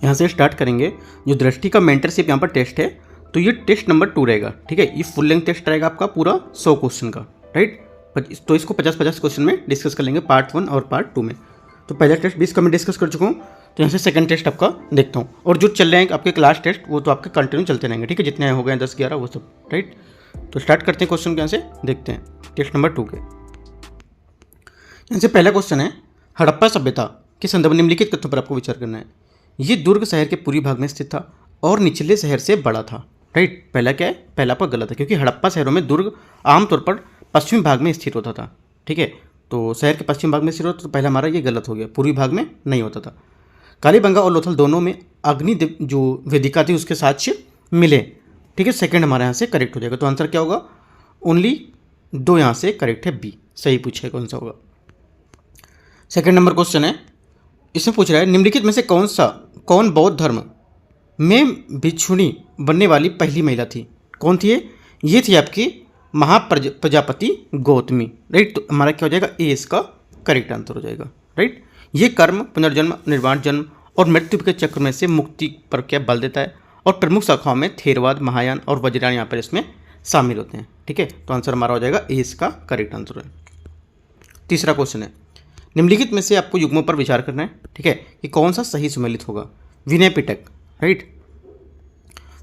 यहाँ से स्टार्ट करेंगे। जो दृष्टि का मेंटरशिप यहाँ पर टेस्ट है, तो ये टेस्ट नंबर 2 रहेगा, ठीक है। ये फुल लेंथ टेस्ट रहेगा आपका पूरा 100 क्वेश्चन का, राइट। तो इसको 50-50 क्वेश्चन में डिस्कस कर लेंगे, पार्ट 1 और पार्ट 2 में। तो पहला टेस्ट 20 का मैं डिस्कस कर चुका हूँ, तो यहाँ से सेकंड टेस्ट आपका देखता हूँ। और जो चल रहे हैं आपके क्लास टेस्ट, वो तो आपके कंटिन्यू चलते रहेंगे, ठीक है। जितने हो गए 10-11 वो सब, राइट। तो स्टार्ट करते हैं क्वेश्चन के, यहाँ से देखते हैं टेस्ट नंबर 2 के। यहाँ से पहला क्वेश्चन है, हड़प्पा सभ्यता के संदर्भ में निम्नलिखित तथ्यों पर आपको विचार करना है। ये दुर्ग शहर के पूर्वी भाग में स्थित था और निचले शहर से बड़ा था, राइट। पहला क्या है, पहला आपका गलत है, क्योंकि हड़प्पा शहरों में दुर्ग आमतौर पर पश्चिमी भाग में स्थित होता था, ठीक है। तो शहर के पश्चिम भाग में स्थित होता, तो पहला हमारा ये गलत हो गया, पूर्वी भाग में नहीं होता था। कालीबंगा और लोथल दोनों में अग्नि जो वेदिका थी उसके साक्ष्य मिले, ठीक है। सेकंड हमारे यहाँ से करेक्ट हो जाएगा। तो आंसर क्या होगा, ओनली 2 यहाँ से करेक्ट है, बी सही पूछा है, कौन सा होगा। सेकंड नंबर क्वेश्चन है, इसमें पूछ रहा है निम्नलिखित में से कौन बौद्ध धर्म में भिक्षुणी बनने वाली पहली महिला थी। कौन थी ये थी आपकी महाप्रजापति गौतमी, राइट। तो हमारा क्या हो जाएगा, ए इसका करेक्ट आंसर हो जाएगा, राइट। ये कर्म, पुनर्जन्म, निर्वाण जन्म और मृत्यु के चक्र में से मुक्ति पर क्या बल देता है। और प्रमुख शाखाओं में थेरवाद, महायान और वज्रयान यहाँ पर इसमें शामिल होते हैं, ठीक है। तो आंसर हमारा हो जाएगा ए इसका करेक्ट आंसर है। तीसरा क्वेश्चन है, निम्नलिखित में से आपको युग्मों पर विचार करना है, ठीक है, कि कौन सा सही सुमेलित होगा। विनय पिटक, राइट।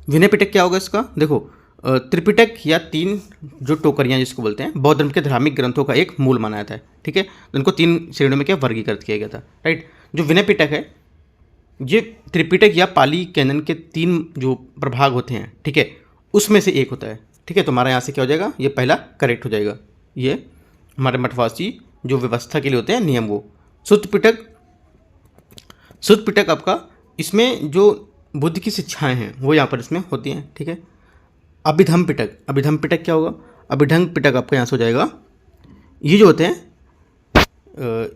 विनय पिटक क्या होगा इसका, देखो त्रिपिटक या 3 जो टोकरियां जिसको बोलते हैं, बौद्ध धर्म के धार्मिक ग्रंथों का एक मूल माना जाता है, ठीक है। तो इनको 3 श्रेणियों में क्या वर्गीकृत किया गया था, राइट। जो विनय पिटक है, ये त्रिपिटक या पाली कैनन के 3 जो प्रभाग होते हैं, ठीक है, उसमें से एक होता है, ठीक है। तो हमारा यहाँ से क्या हो जाएगा, ये पहला करेक्ट हो जाएगा। ये हमारे मठवासी जो व्यवस्था के लिए होते हैं नियम, वो सुत्त पिटक आपका, इसमें जो बुद्ध की शिक्षाएं हैं वो यहाँ पर इसमें होती हैं, ठीक है। अभिधम पिटक क्या होगा, अभिधम पिटक आपका यहाँ से हो जाएगा। ये जो होते हैं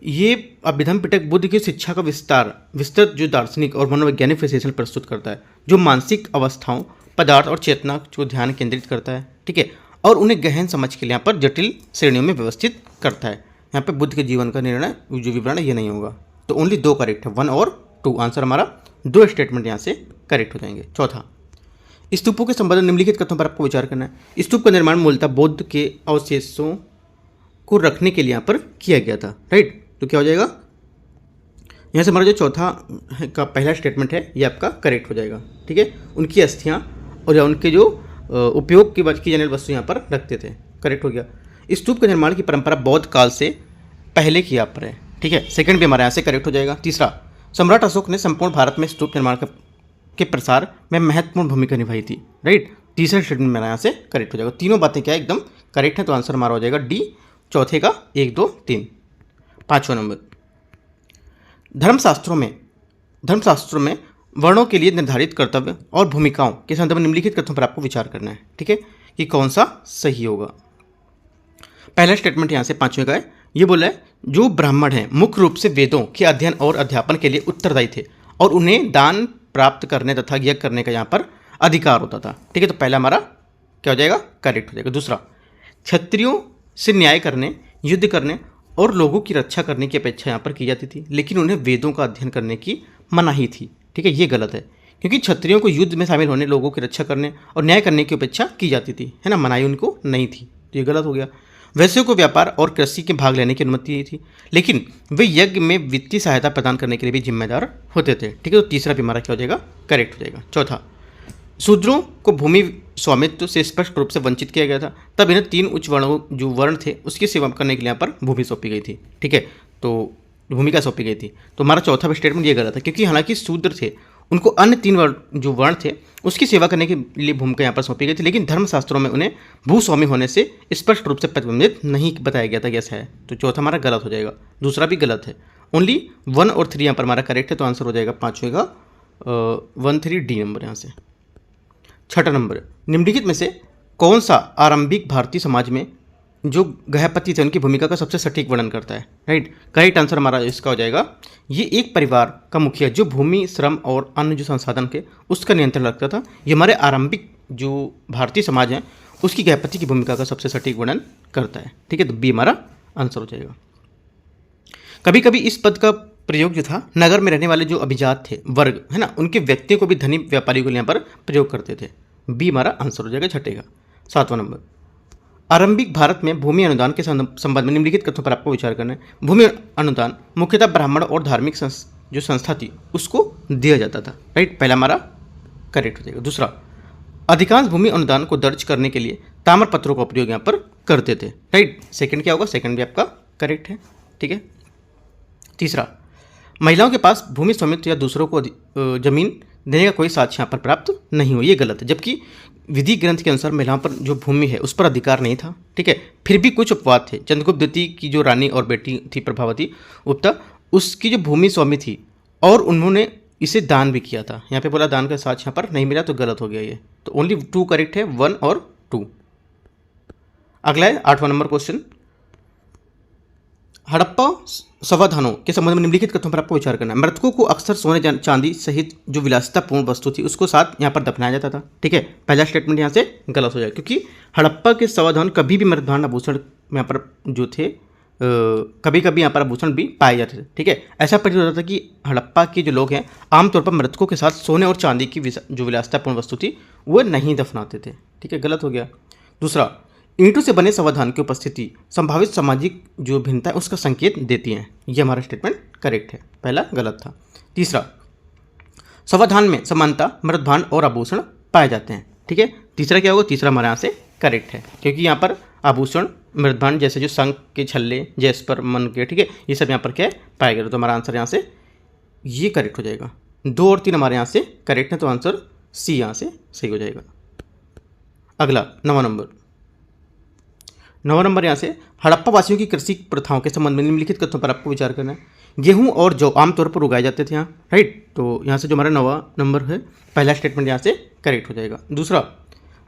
ये अभिधम पिटक बुद्ध की शिक्षा का विस्तृत जो दार्शनिक और मनोवैज्ञानिक विश्लेषण प्रस्तुत करता है, जो मानसिक अवस्थाओं, पदार्थ और चेतना को ध्यान केंद्रित करता है, ठीक है। और उन्हें गहन समझ के लिए यहाँ पर जटिल श्रेणियों में व्यवस्थित करता है। यहाँ पे बुद्ध के जीवन का निर्णय जो विवरण है ये नहीं होगा। तो ओनली 2 करेक्ट है, 1 और 2। आंसर हमारा 2 स्टेटमेंट यहाँ से करेक्ट हो जाएंगे। चौथा, स्तूपों के संबंध में निम्नलिखित कथनों पर आपको विचार करना है। स्तूप का निर्माण मूलतः बौद्ध के अवशेषों को रखने के लिए यहाँ पर किया गया था, राइट। तो क्या हो जाएगा, यहाँ से हमारा जो चौथा का पहला स्टेटमेंट है ये आपका करेक्ट हो जाएगा, ठीक है। उनकी अस्थियाँ और या उनके जो उपयोग की जाने वाली वस्तु यहाँ पर रखते थे, करेक्ट हो गया। स्तूप के निर्माण की परंपरा बौद्ध काल से पहले की यहाँ पर है, ठीक है। सेकंड भी हमारे यहाँ से करेक्ट हो जाएगा। तीसरा, सम्राट अशोक ने संपूर्ण भारत में स्तूप निर्माण के प्रसार में महत्वपूर्ण भूमिका निभाई थी, राइट। तीसरा स्टेटमेंट मेरा यहाँ से करेक्ट हो जाएगा। तीनों बातें क्या एकदम करेक्ट है, तो आंसर हमारा हो जाएगा डी, चौथे का 1, 2, 3। 5वां नंबर, धर्मशास्त्रों में वर्णों के लिए निर्धारित कर्तव्य और भूमिकाओं के संदर्भ में निम्नलिखित कथनों पर आपको विचार करना है, ठीक है, कि कौन सा सही होगा। पहला स्टेटमेंट यहाँ से 5वें का है, ये बोला है जो ब्राह्मण हैं मुख्य रूप से वेदों के अध्ययन और अध्यापन के लिए उत्तरदायी थे और उन्हें दान प्राप्त करने तथा यज्ञ करने का यहाँ पर अधिकार होता था, ठीक है। तो पहला हमारा क्या हो जाएगा, करेक्ट हो जाएगा। दूसरा, क्षत्रियों से न्याय करने, युद्ध करने और लोगों की रक्षा करने की अपेक्षा यहाँ पर की जाती थी, लेकिन उन्हें वेदों का अध्ययन करने की मनाही थी, ठीक है। ये गलत है, क्योंकि क्षत्रियों को युद्ध में शामिल होने, लोगों की रक्षा करने और न्याय करने की अपेक्षा की जाती थी, है ना, मनाही उनको नहीं थी, तो ये गलत हो गया। वैश्यों को व्यापार और कृषि के भाग लेने की अनुमति नहीं थी, लेकिन वे यज्ञ में वित्तीय सहायता प्रदान करने के लिए भी जिम्मेदार होते थे, ठीक है। तो तीसरा भी हमारा क्या हो जाएगा, करेक्ट हो जाएगा। चौथा, शूद्रों को भूमि स्वामित्व से स्पष्ट रूप से वंचित किया गया था, तब इन्हें 3 उच्च वर्णों जो वर्ण थे उसकी सेवा करने के लिए यहाँ पर भूमि सौंपी गई थी, ठीक है। तो भूमिका सौंपी गई थी, तो हमारा चौथा स्टेटमेंट ये गलत है, क्योंकि हालांकि शूद्र थे, उनको अन्य 3 जो वर्ण थे उसकी सेवा करने के लिए भूमिका यहाँ पर सौंपी गई थी, लेकिन धर्मशास्त्रों में उन्हें भूस्वामी होने से स्पष्ट रूप से प्रतिबंधित नहीं बताया गया था कि ऐसा है। तो चौथा हमारा गलत हो जाएगा, दूसरा भी गलत है। ओनली 1 और 3 यहाँ पर हमारा करेक्ट है, तो आंसर हो जाएगा 5वें का 1, 3, डी नंबर यहाँ से। 6वां नंबर, निम्नलिखित में से कौन सा आरंभिक भारतीय समाज में जो गृहपति थे उनकी भूमिका का सबसे सटीक वर्णन करता है, राइट। करेक्ट आंसर हमारा इसका हो जाएगा, ये एक परिवार का मुखिया जो भूमि, श्रम और अन्य जो संसाधन के उसका नियंत्रण रखता था। ये हमारे आरंभिक जो भारतीय समाज है उसकी गृहपति की भूमिका का सबसे सटीक वर्णन करता है, ठीक है। तो बी हमारा आंसर हो जाएगा। कभी कभी इस पद का प्रयोग जो था नगर में रहने वाले जो अभिजात थे वर्ग है ना, उनके व्यक्तियों को भी धनी व्यापारियों के लिए यहाँ पर प्रयोग करते थे। बी हमारा आंसर हो जाएगा छठे का। 7वां नंबर, आरंभिक भारत में भूमि अनुदान के संबंध में निम्नलिखित कथनों पर आपको विचार करना है। भूमि अनुदान मुख्यतः ब्राह्मण और धार्मिक जो संस्था थी उसको दिया जाता था, राइट, पहला हमारा करेक्ट हो जाएगा। दूसरा, अधिकांश भूमि अनुदान को दर्ज करने के लिए ताम्रपत्रों का उपयोग यहाँ पर करते थे, राइट, सेकंड क्या होगा, सेकंड भी आपका करेक्ट है, ठीक है। तीसरा, महिलाओं के पास भूमि स्वामित्व या दूसरों को जमीन देने का कोई साक्ष्य यहाँ पर प्राप्त नहीं हो, ये गलत है। जबकि विधि ग्रंथ के अनुसार महिलाओं पर जो भूमि है उस पर अधिकार नहीं था, ठीक है। फिर भी कुछ अपवाद थे। चंद्रगुप्त द्वितीय की जो रानी और बेटी थी प्रभावती उपता, उसकी जो भूमि स्वामी थी और उन्होंने इसे दान भी किया था। यहाँ पे बोला दान का साक्ष्य यहाँ पर नहीं मिला तो गलत हो गया ये, तो ओनली 2 करेक्ट है, 1 और 2। अगला है 8वां नंबर क्वेश्चन, हड़प्पा संवाधानों के संबंध में निम्नलिखित कथनों पर आपको विचार करना है। मृतकों को अक्सर सोने चांदी सहित जो विलासितापूर्ण वस्तु थी उसको साथ यहाँ पर दफनाया जाता था, ठीक है। पहला स्टेटमेंट यहाँ से गलत हो जाएगा क्योंकि हड़प्पा के संवाधान कभी भी मृतभांड आभूषण यहाँ पर जो थे कभी कभी यहाँ पर आभूषण भी पाए जाते थे, ठीक है। ऐसा प्रतीत होता था कि हड़प्पा के जो लोग हैं आमतौर पर मृतकों के साथ सोने और चांदी की जो विलासितापूर्ण वस्तु थी वो नहीं दफनाते थे, ठीक है, गलत हो गया। दूसरा, ईंटों से बने संविधान की उपस्थिति संभावित सामाजिक जो भिन्नता है उसका संकेत देती हैं, यह हमारा स्टेटमेंट करेक्ट है, पहला गलत था। तीसरा, संविधान में समानता मृतभांड और आभूषण पाए जाते हैं, ठीक है। तीसरा क्या होगा, तीसरा हमारे यहाँ से करेक्ट है क्योंकि यहाँ पर आभूषण मृतभांड जैसे जो शंख के छल्ले जैस्पर मन के, ठीक है, ये सब यहाँ पर क्या है पाए गए, तो हमारा आंसर यहाँ से ये करेक्ट हो जाएगा। 2 और 3 हमारे यहाँ से करेक्ट है, तो आंसर सी यहाँ से सही हो जाएगा। अगला 9वां नंबर यहाँ से हड़प्पा वासियों की कृषि प्रथाओं के संबंध में निम्नलिखित कथनों पर आपको विचार करना है। गेहूं और जौ आमतौर पर उगाए जाते थे यहाँ, राइट, तो यहाँ से जो हमारा 9वां नंबर है पहला स्टेटमेंट यहाँ से करेक्ट हो जाएगा। दूसरा,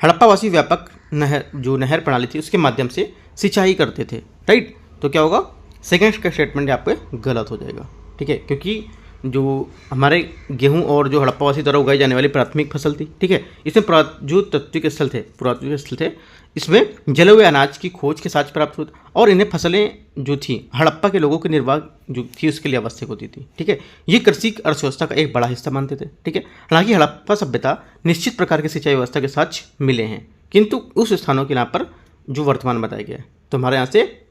हड़प्पा वासी व्यापक नहर प्रणाली थी उसके माध्यम से सिंचाई करते थे, राइट, तो क्या होगा, सेकेंड का स्टेटमेंट यहाँ पे गलत हो जाएगा, ठीक है, क्योंकि जो हमारे गेहूं और जो हड़प्पावासी द्वारा उगाई जाने वाली प्राथमिक फसल थी, ठीक है, इसमें जो पुरातात्विक स्थल थे इसमें जले हुए अनाज की खोज के साथ प्राप्त होती और इन्हें फसलें जो थी हड़प्पा के लोगों के निर्वाह जो थी उसके लिए आवश्यक होती थी, ठीक है। ये कृषि अर्थव्यवस्था का एक बड़ा हिस्सा मानते थे, ठीक है। हालांकि हड़प्पा सभ्यता निश्चित प्रकार की सिंचाई व्यवस्था के साथ मिले हैं किंतु उस स्थानों के यहाँ पर जो वर्तमान बताया गया है, तो हमारे यहाँ से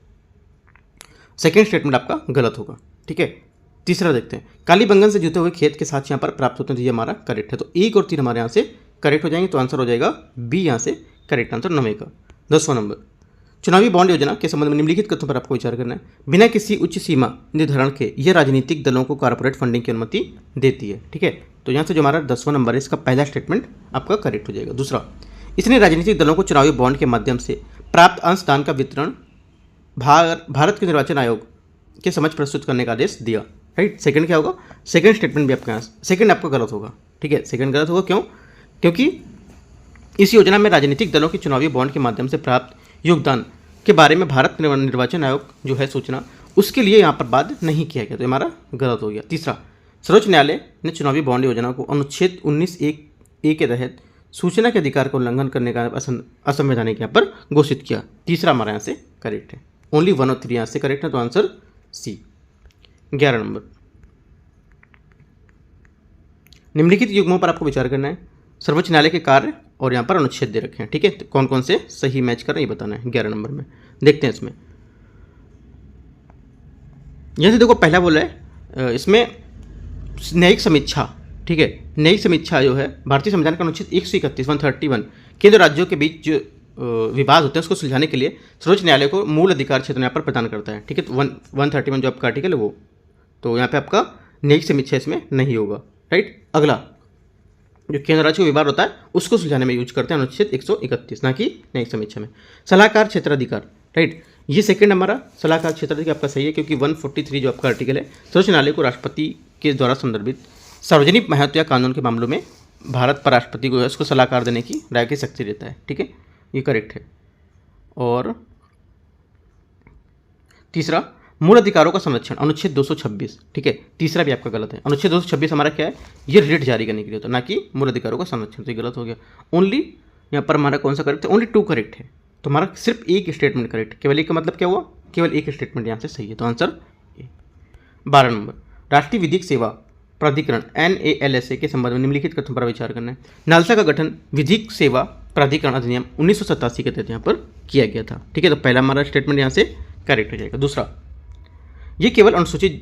सेकेंड स्टेटमेंट आपका गलत होगा, ठीक है। तीसरा देखते हैं, कालीबंगन से जुते हुए खेत के साथ यहाँ पर प्राप्त होते हैं, तो ये हमारा करेक्ट है, तो 1 और 3 हमारे यहाँ से करेक्ट हो जाएंगे, तो आंसर हो जाएगा बी यहाँ से करेक्ट आंसर 9वें का। 10वां नंबर, चुनावी बॉन्ड योजना के संबंध में निम्नलिखित कथनों पर आपको विचार करना है। बिना किसी उच्च सीमा निर्धारण के यह राजनीतिक दलों को कॉर्पोरेट फंडिंग की अनुमति देती है, ठीक है, तो यहाँ से जो हमारा 10वां नंबर है इसका पहला स्टेटमेंट आपका करेक्ट हो जाएगा। दूसरा, इसने राजनीतिक दलों को चुनावी बॉन्ड के माध्यम से प्राप्त अंशदान का वितरण भारत के निर्वाचन आयोग के समझ प्रस्तुत करने का आदेश दिया, राइट। सेकंड क्या होगा, सेकंड स्टेटमेंट भी आपका सेकंड आपका गलत होगा, ठीक है, सेकंड गलत होगा, क्यों, क्योंकि इस योजना में राजनीतिक दलों के चुनावी बॉन्ड के माध्यम से प्राप्त योगदान के बारे में भारत निर्वाचन आयोग जो है सूचना उसके लिए यहाँ पर बात नहीं किया गया, तो हमारा गलत हो गया। तीसरा, सर्वोच्च न्यायालय ने चुनावी बॉन्ड योजना को अनुच्छेद 19(1) के तहत सूचना के अधिकार का उल्लंघन करने का असंवैधानिक यहाँ पर घोषित किया। तीसरा हमारे यहाँ से करेक्ट है, ओनली 1 और 3 यहाँ से करेक्ट है, तो आंसर सी। 11 नंबर, निम्नलिखित युग्मों पर आपको विचार करना है। सर्वोच्च न्यायालय के कार्य और यहाँ पर अनुच्छेद दे रखे हैं, ठीक है, तो कौन कौन से सही मैच कर रहे हैं ये बताना है 11 नंबर में। देखते हैं इसमें, यहाँ से देखो पहला बोला है इसमें न्यायिक समीक्षा, ठीक है, न्यायिक समीक्षा जो है भारतीय संविधान का अनुच्छेद 131 131 केंद्र राज्यों के बीच जो विवाद होते हैं उसको सुलझाने के लिए सर्वोच्च न्यायालय को मूल अधिकार क्षेत्र यहाँ पर प्रदान करता है, ठीक है, तो 131 जो आपका आर्टिकल है वो, तो यहाँ पे आपका न्यायिक समीक्षा इसमें नहीं होगा, राइट। अगला, जो केंद्र राज्य को विवाद होता है उसको सुलझाने में यूज करते हैं अनुच्छेद 131, ना कि न्यायिक समीक्षा में। सलाहकार क्षेत्राधिकार, राइट, ये सेकंड हमारा सलाहकार क्षेत्राधिकार आपका सही है क्योंकि 143 जो आपका आर्टिकल है सर्वोच्च न्यायालय को राष्ट्रपति के द्वारा संदर्भित सार्वजनिक महत्व या कानून के मामलों में भारत पर राष्ट्रपति को उसको सलाहकार देने की राय की शक्ति देता है, ठीक है, ये करेक्ट है। और तीसरा, मूल अधिकारों का संरक्षण अनुच्छेद 226, ठीक है, तीसरा भी आपका गलत है। अनुच्छेद 226 हमारा क्या है, ये रिट जारी करने के लिए होता है, ना कि मूल अधिकारों का संरक्षण, तो ये गलत हो गया। ओनली यहाँ पर हमारा कौन सा करेक्ट है, ओनली 2 करेक्ट है, तो हमारा सिर्फ एक स्टेटमेंट करेक्ट, केवल एक का मतलब क्या हुआ, केवल एक स्टेटमेंट यहाँ से सही है, तो आंसर 12 नंबर, राष्ट्रीय विधिक सेवा प्राधिकरण NALSA के संबंध में निम्नलिखित कथन पर विचार करना है। नालसा का गठन विधिक सेवा प्राधिकरण अधिनियम 1987 के तहत यहाँ पर किया गया था। ठीक है, तो पहला हमारा स्टेटमेंट यहाँ से करेक्ट हो जाएगा। दूसरा, ये केवल अनुसूचित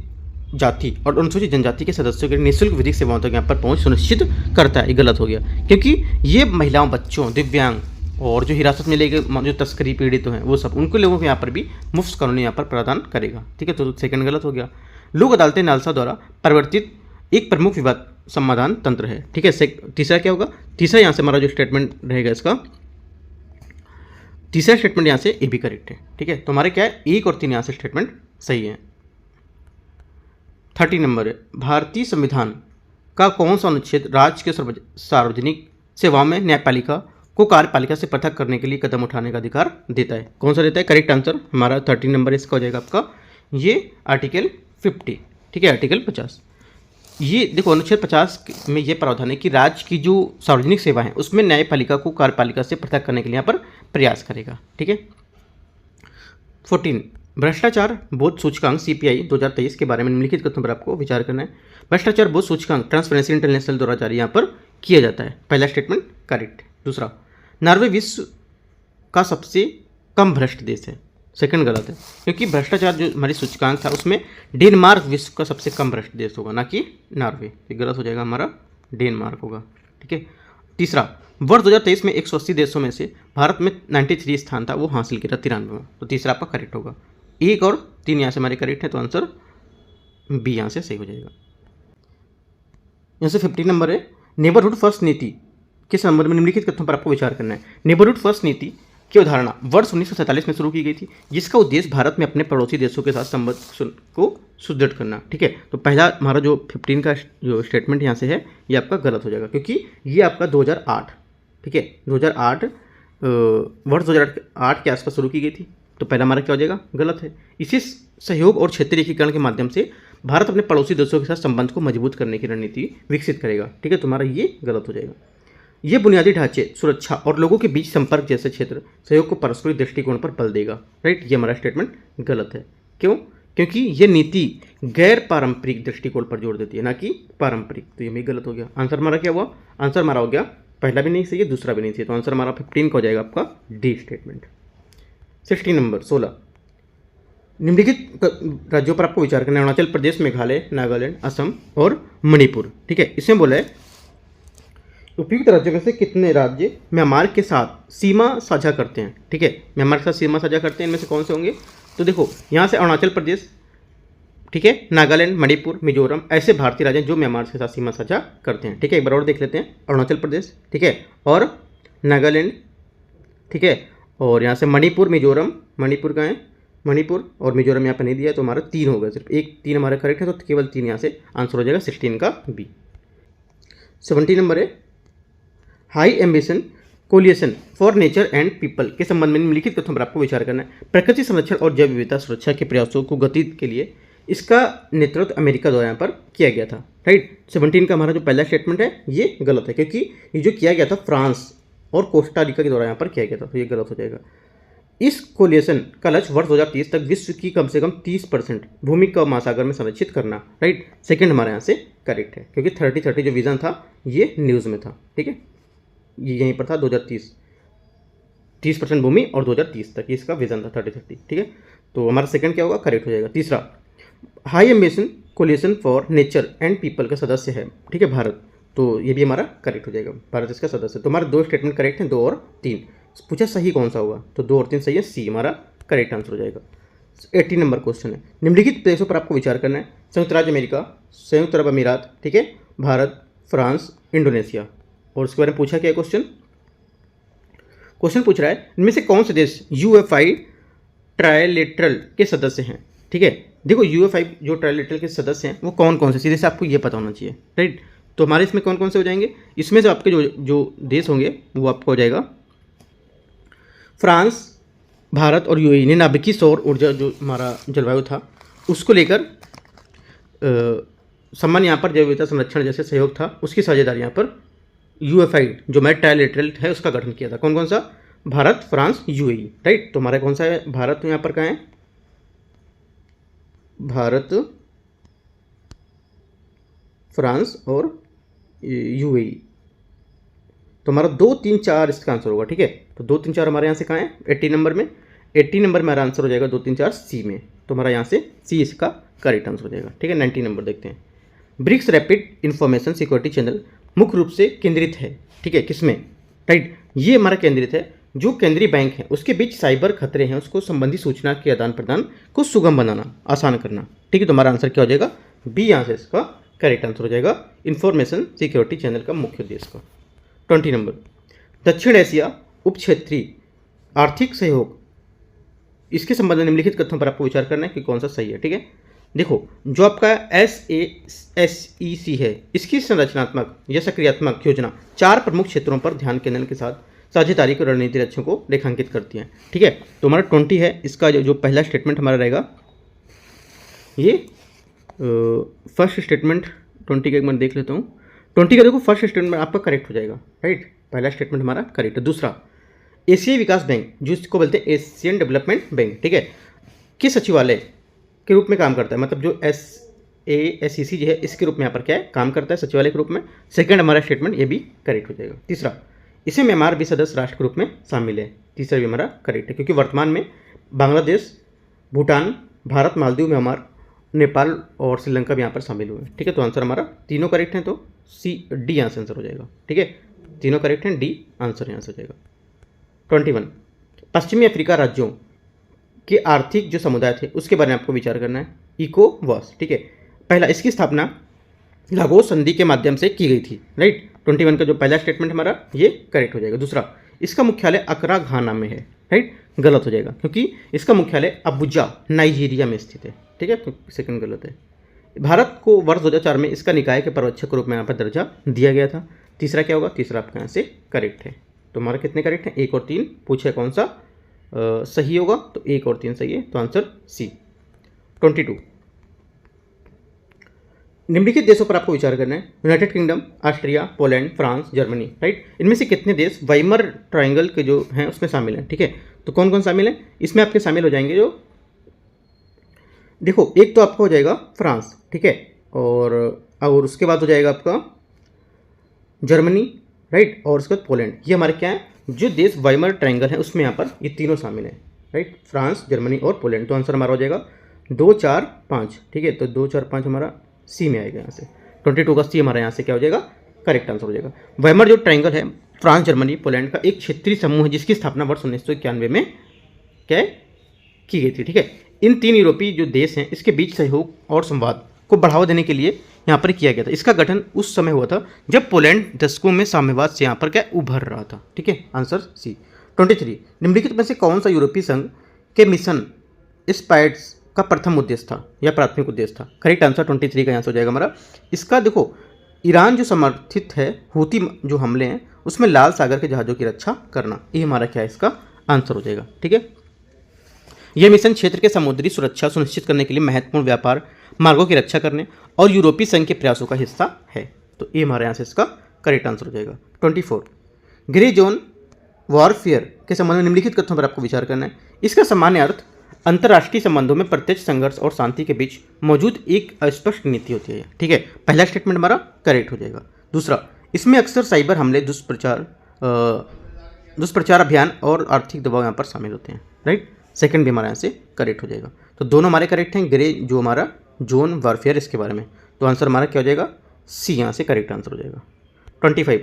जाति और अनुसूचित जनजाति के सदस्यों के निःशुल्क विधिक सेवाओं तक यहाँ पर पहुंच सुनिश्चित करता है। ये गलत हो गया, क्योंकि ये महिलाओं, बच्चों, दिव्यांग और जो हिरासत में ले गए, जो तस्करी पीड़ित हैं, वो सब उनको लोगों को यहाँ पर भी मुफ्त कानूनी यहाँ पर प्रदान करेगा। ठीक है, तो सेकंड गलत हो गया। लोक अदालतें नालसा द्वारा परिवर्तित एक प्रमुख विवाद समाधान तंत्र है। ठीक है, तीसरा क्या होगा? तीसरा यहाँ से हमारा जो स्टेटमेंट रहेगा, इसका तीसरा स्टेटमेंट यहाँ से ए भी करेक्ट है। ठीक है, तो हमारे क्या है, 1 और 3 यहाँ से स्टेटमेंट सही है। 30 नंबर है, भारतीय संविधान का कौन सा अनुच्छेद राज्य के सार्वजनिक सेवाओं में न्यायपालिका को कार्यपालिका से पृथक करने के लिए कदम उठाने का अधिकार देता है? कौन सा देता है? करेक्ट आंसर हमारा 30 नंबर इसका हो जाएगा आपका ये आर्टिकल 50। ठीक है, आर्टिकल 50। ये देखो, अनुच्छेद 50 में ये प्रावधान है कि राज्य की जो सार्वजनिक सेवा है उसमें न्यायपालिका को कार्यपालिका से पृथक करने के लिए यहाँ पर प्रयास करेगा। ठीक है। 14, भ्रष्टाचार बोध सूचकांक CPI 2023 के बारे में निम्नलिखित कथनों पर आपको विचार करना है। भ्रष्टाचार बोध सूचकांक ट्रांसपेरेंसी इंटरनेशनल द्वारा जारी यहाँ पर किया जाता है। पहला स्टेटमेंट करेक्ट। दूसरा, नॉर्वे विश्व का सबसे कम भ्रष्ट देश है। सेकंड गलत है, क्योंकि भ्रष्टाचार जो हमारी सूचकांक था उसमें डेनमार्क विश्व का सबसे कम भ्रष्ट देश होगा, ना कि नॉर्वे। ये गलत हो जाएगा, हमारा डेनमार्क होगा। ठीक है। तीसरा, वर्ष 2023 में 180 देशों में से भारत में 93 स्थान था, वो हासिल किया था 93। तो तीसरा आपका करेक्ट होगा। 1 और 3 यहाँ से हमारे करेक्ट है, तो आंसर बी यहाँ से सही हो जाएगा। यहाँ से 15 नंबर है, नेबरहुड फर्स्ट नीति के संबंध में निम्नलिखित कथनों पर आपको विचार करना है। नेबरहुड फर्स्ट नीति की अवधारणा वर्ष 1947 में शुरू की गई थी, जिसका उद्देश्य भारत में अपने पड़ोसी देशों के साथ संबंध को सुदृढ़ करना। ठीक है, तो पहला हमारा जो 15 का जो स्टेटमेंट यहाँ से है ये आपका गलत हो जाएगा, क्योंकि ये आपका 2008, ठीक है, 2008 वर्ष 2008 के आसपास शुरू की गई थी। तो पहला हमारा क्या हो जाएगा? गलत है। इसी सहयोग और क्षेत्रीय एकीकरण के माध्यम से भारत अपने पड़ोसी देशों के साथ संबंध को मजबूत करने की रणनीति विकसित करेगा। ठीक है, तो हमारा ये गलत हो जाएगा। ये बुनियादी ढांचे, सुरक्षा और लोगों के बीच संपर्क जैसे क्षेत्र सहयोग को पारस्परिक दृष्टिकोण पर बल देगा। राइट, ये हमारा स्टेटमेंट गलत है। क्यों? क्योंकि ये नीति गैर पारंपरिक दृष्टिकोण पर जोर देती है, ना कि पारंपरिक। तो ये भी गलत हो गया। आंसर हमारा क्या हुआ? आंसर हमारा हो गया, पहला भी नहीं सही है, दूसरा भी नहीं सही, तो आंसर हमारा 15 का हो जाएगा आपका डी स्टेटमेंट। 16 नंबर 16, निम्नलिखित राज्यों पर आपको विचार करना है। अरुणाचल प्रदेश, मेघालय, नागालैंड, असम और मणिपुर। ठीक है, इसमें बोला है उपयुक्त राज्यों में से कितने राज्य म्यांमार के साथ सीमा साझा करते हैं? ठीक है, म्यांमार के साथ सीमा साझा करते हैं, इनमें से कौन से होंगे? तो देखो, यहाँ से अरुणाचल प्रदेश, ठीक है, नागालैंड, मणिपुर, मिजोरम, ऐसे भारतीय राज्य जो म्यांमार के साथ सीमा साझा करते हैं। ठीक है, एक बार और देख लेते हैं। अरुणाचल प्रदेश, ठीक है, और नागालैंड, ठीक है, और यहाँ से मणिपुर, मिजोरम, मणिपुर का है, मणिपुर और मिजोरम यहाँ पर नहीं दिया, तो हमारा 3 होगा, सिर्फ 3 हमारा करेक्ट है, तो केवल 3 यहाँ से आंसर हो जाएगा 16 का बी। 17 नंबर है, high ambition coalition for nature and people के संबंध में निम्नलिखित कथनों पर आपको विचार करना है। प्रकृति संरक्षण और जैव विविधता सुरक्षा के प्रयासों को गति के लिए इसका नेतृत्व अमेरिका द्वारा यहाँ पर किया गया था। राइट, 17 का हमारा जो पहला स्टेटमेंट है ये गलत है, क्योंकि ये जो किया गया था फ्रांस और कोस्टा रिका के द्वारा यहाँ पर किया गया था, तो ये गलत हो जाएगा। इस कोलिएशन का लक्ष्य वर्ष 2030 तक विश्व की कम से कम 30% भूमि को महासागर में संरक्षित करना। राइट, सेकंड हमारे यहाँ से करेक्ट है, क्योंकि 30-30 जो विजन था ये न्यूज़ में था। ठीक है, ये यहीं पर था 2030, 30% भूमि और 2030 तक, इसका विजन था 30-30। ठीक है, तो हमारा सेकंड क्या होगा? करेक्ट हो जाएगा। तीसरा, high ambition coalition for nature and people का सदस्य है, ठीक है, भारत, तो ये भी हमारा करेक्ट हो जाएगा, भारत इसका सदस्य। तो हमारे 2 स्टेटमेंट करेक्ट हैं, 2 और 3। पूछा सही कौन सा होगा, तो 2 और 3 सही है, सी हमारा करेक्ट आंसर हो जाएगा। 18 नंबर क्वेश्चन है, निम्नलिखित देशों पर आपको विचार करना है। संयुक्त राज्य अमेरिका, संयुक्त अरब अमीरात, ठीक है, भारत, फ्रांस, इंडोनेशिया। और उसके बारे में पूछा क्या क्वेश्चन पूछ रहा है, इनमें से कौन से देश UFI ट्रायलेटरल के सदस्य हैं? ठीक है, देखो UFI जो ट्रायलेटरल के सदस्य हैं वो कौन कौन से, सीधे से आपको ये पता होना चाहिए। राइट, तो हमारे इसमें कौन कौन से हो जाएंगे? इसमें से आपके जो देश होंगे वो आपको हो जाएगा फ्रांस, भारत और UAE ने नाभिकीय सौर ऊर्जा जो हमारा जलवायु था उसको लेकर सम्मान यहाँ पर जैव विविधता संरक्षण जैसे सहयोग था, उसकी साझेदारी यहाँ पर UFI जो मैं ट्रायलेटरल है उसका गठन किया था। कौन कौन सा? Bharat, France, UAE। राइट, तो हमारा कौन सा है? भारत यहाँ पर कहाँ है? भारत, फ्रांस और यूएई। तो हमारा 2, 3, 4 इसका आंसर होगा। ठीक है, तो 2, 3, 4 हमारे यहाँ से कहाँ है? 80 नंबर में। 80 नंबर में हमारा आंसर हो जाएगा 2, 3, 4 सी में। तो हमारा यहाँ से सी इसका करेक्ट आंसर हो जाएगा। ठीक है, 90 नंबर देखते हैं। BRICS rapid information security channel मुख्य रूप से केंद्रित है, ठीक है, किसमें? राइट, ये हमारा केंद्रित है जो केंद्रीय बैंक है उसके बीच साइबर खतरे हैं उसको संबंधी सूचना के आदान प्रदान को सुगम बनाना, आसान करना। ठीक है, तो हमारा आंसर क्या हो जाएगा? बी यहाँ से इसका करेक्ट आंसर हो जाएगा, इंफॉर्मेशन सिक्योरिटी चैनल का मुख्य उद्देश्य का। 20 नंबर, दक्षिण एशिया उप क्षेत्रीय आर्थिक सहयोग, इसके संबंध में निम्नलिखित कथनों पर आपको विचार करना है कि कौन सा सही है। ठीक है, देखो जो आपका SASEC है इसकी संरचनात्मक या सक्रियात्मक योजना 4 प्रमुख क्षेत्रों पर ध्यान केंद्रण के साथ साझेदारी की रणनीति लक्ष्यों को रेखांकित करती है। ठीक है, तो हमारा 20 है, इसका जो पहला स्टेटमेंट हमारा रहेगा ये फर्स्ट स्टेटमेंट 20 का एक बार देख लेता हूँ। 20 का देखो फर्स्ट स्टेटमेंट आपका करेक्ट हो जाएगा। राइट, पहला स्टेटमेंट हमारा करेक्ट है। दूसरा, एशियाई विकास बैंक जो इसको बोलते हैं एशियन डेवलपमेंट बैंक, ठीक है, के सचिवालय के रूप में काम करता है, मतलब जो SASEC जो है इसके रूप में यहाँ पर क्या है? काम करता है सचिवालय के रूप में। सेकंड हमारा स्टेटमेंट ये भी करेक्ट हो जाएगा। तीसरा, इसे म्यांमार भी सदस्य राष्ट्र के रूप में शामिल है, तीसरा भी हमारा करेक्ट है, क्योंकि वर्तमान में बांग्लादेश, भूटान, भारत, मालदीव, म्यांमार, नेपाल और श्रीलंका भी यहाँ पर शामिल हुए हैं। ठीक है, तो आंसर हमारा तीनों करेक्ट हैं, तो D यहाँ से आंसर हो जाएगा। ठीक है, तीनों करेक्ट हैं, D आंसर यहाँ से हो जाएगा। 21, पश्चिमी अफ्रीका राज्यों के आर्थिक जो समुदाय थे उसके बारे में आपको विचार करना है। इकोवास, ठीक है, पहला इसकी स्थापना लागोस संधि के माध्यम से की गई थी। राइट, 21 का जो पहला स्टेटमेंट हमारा ये करेक्ट हो जाएगा। दूसरा, इसका मुख्यालय अकरा घाना में है। राइट, गलत हो जाएगा क्योंकि इसका मुख्यालय अबुजा नाइजीरिया में स्थित है। ठीक है, तो सेकंड गलत है। भारत को वर्ष 2004 में इसका निकाय के पर्यवेक्षक के रूप में यहाँ पर दर्जा दिया गया था। तीसरा क्या होगा? तीसरा आपका यहाँ से करेक्ट है। तो हमारा कितने करेक्ट हैं? 1 और 3 पूछे कौन सा सही होगा, तो 1 और 3 सही है, तो आंसर सी। 22, निम्नलिखित देशों पर आपको विचार करना है। United kingdom, Austria, Poland, France, Germany. Right, इनमें से कितने देश वाइमर ट्रायंगल के जो हैं उसमें शामिल हैं? ठीक है, तो कौन कौन शामिल है इसमें? आपके शामिल हो जाएंगे जो, देखो एक तो आपका हो जाएगा फ्रांस, ठीक है, और उसके बाद हो जाएगा आपका जर्मनी, राइट, और उसके बाद पोलैंड। ये हमारे क्या है? जो देश वाइमर ट्रायंगल है उसमें यहाँ पर ये तीनों शामिल हैं। राइट, फ्रांस, जर्मनी और पोलैंड। तो आंसर हमारा हो जाएगा 2, 4, 5। ठीक है, तो 2, 4, 5 हमारा सी में आएगा यहाँ से। 22 का सी हमारा यहाँ से क्या हो जाएगा? करेक्ट आंसर हो जाएगा। वाइमर जो ट्रायंगल है फ्रांस, जर्मनी, पोलैंड का एक क्षेत्रीय समूह है जिसकी स्थापना वर्ष 1991 में क्या की गई थी। ठीक है, इन 3 यूरोपीय जो देश हैं इसके बीच सहयोग और संवाद को बढ़ावा देने के लिए यहाँ पर किया गया था। इसका गठन उस समय हुआ था जब पोलैंड दशकों में साम्यवाद से यहाँ पर क्या उभर रहा था। ठीक है, आंसर सी। 23, निम्नलिखित में से कौन सा यूरोपीय संघ के मिशन स्पाइड्स का प्रथम उद्देश्य था या प्राथमिक उद्देश्य था? करेक्ट आंसर 23 का आंसर हो जाएगा हमारा। इसका देखो, ईरान जो समर्थित है हूती जो हमले हैं उसमें लाल सागर के जहाज़ों की रक्षा करना, ये हमारा क्या है? इसका आंसर हो जाएगा। ठीक है, यह मिशन क्षेत्र के समुद्री सुरक्षा सुनिश्चित करने के लिए महत्वपूर्ण व्यापार मार्गों की रक्षा करने और यूरोपीय संघ के प्रयासों का हिस्सा है। तो ये हमारे यहाँ से इसका करेक्ट आंसर हो जाएगा। 24, ग्रे जोन वॉरफेयर के संबंध में निम्नलिखित कथनों पर आपको विचार करना है। इसका सामान्य अर्थ अंतर्राष्ट्रीय संबंधों में प्रत्यक्ष संघर्ष और शांति के बीच मौजूद एक अस्पष्ट नीति होती है। ठीक है, पहला स्टेटमेंट हमारा करेक्ट हो जाएगा। दूसरा, इसमें अक्सर साइबर हमले, दुष्प्रचार अभियान और आर्थिक दबाव यहाँ पर शामिल होते हैं। राइट, सेकंड भी हमारे यहाँ से करेक्ट हो जाएगा। तो दोनों हमारे करेक्ट हैं। ग्रे जो हमारा जोन वारफेयर इसके बारे में, तो आंसर हमारा क्या हो जाएगा? सी यहाँ से करेक्ट आंसर हो जाएगा। 25,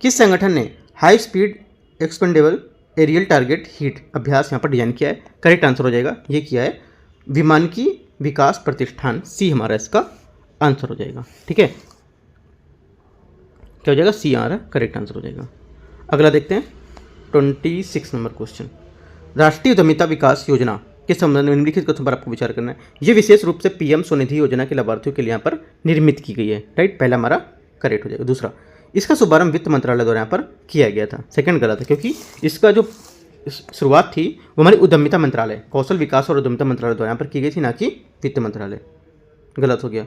किस संगठन ने high speed expendable aerial target heat अभ्यास यहाँ पर डिजाइन किया है? करेक्ट आंसर हो जाएगा, ये किया है विमानकी विकास प्रतिष्ठान। सी हमारा इसका आंसर हो जाएगा। ठीक है, क्या हो जाएगा? सी हमारा करेक्ट आंसर हो जाएगा। अगला देखते हैं 26 नंबर क्वेश्चन। राष्ट्रीय उद्यमिता विकास योजना के संबंध में निम्नलिखित कथनों पर आपको विचार करना है। ये विशेष रूप से PM स्वनिधि योजना के लाभार्थियों के लिए यहाँ पर निर्मित की गई है। राइट, पहला हमारा करेक्ट हो जाएगा। दूसरा, इसका शुभारंभ वित्त मंत्रालय द्वारा यहाँ पर किया गया था। सेकंड गलत है क्योंकि इसका जो शुरुआत थी वो हमारी उद्यमिता मंत्रालय, कौशल विकास और उद्यमिता मंत्रालय द्वारा यहाँ पर की गई थी, ना कि वित्त मंत्रालय। गलत हो गया।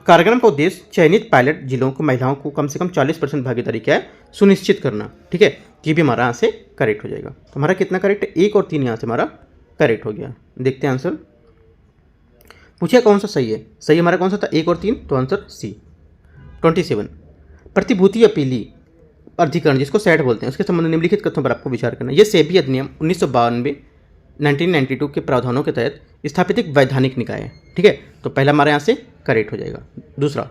कार्यक्रम का उद्देश्य चयनित पायलट जिलों को महिलाओं को कम से कम 40% भागीदारी क्या है? सुनिश्चित करना। ठीक है, ये भी हमारा यहाँ से करेक्ट हो जाएगा। तो हमारा कितना करेक्ट है? 1 और 3 यहाँ से हमारा करेक्ट हो गया। देखते हैं आंसर। पूछे कौन सा सही है, सही हमारा कौन सा था 1 और 3, तो आंसर सी। 27 प्रतिभूति अपीली अधिकरण जिसको सैट बोलते हैं उसके संबंध में निम्नलिखित कथनों पर आपको विचार करना है। ये सेबी अधिनियम 1992 1992 के प्रावधानों के तहत स्थापित एक वैधानिक निकाय है, ठीक है। तो पहला हमारे यहाँ से करेक्ट हो जाएगा। दूसरा,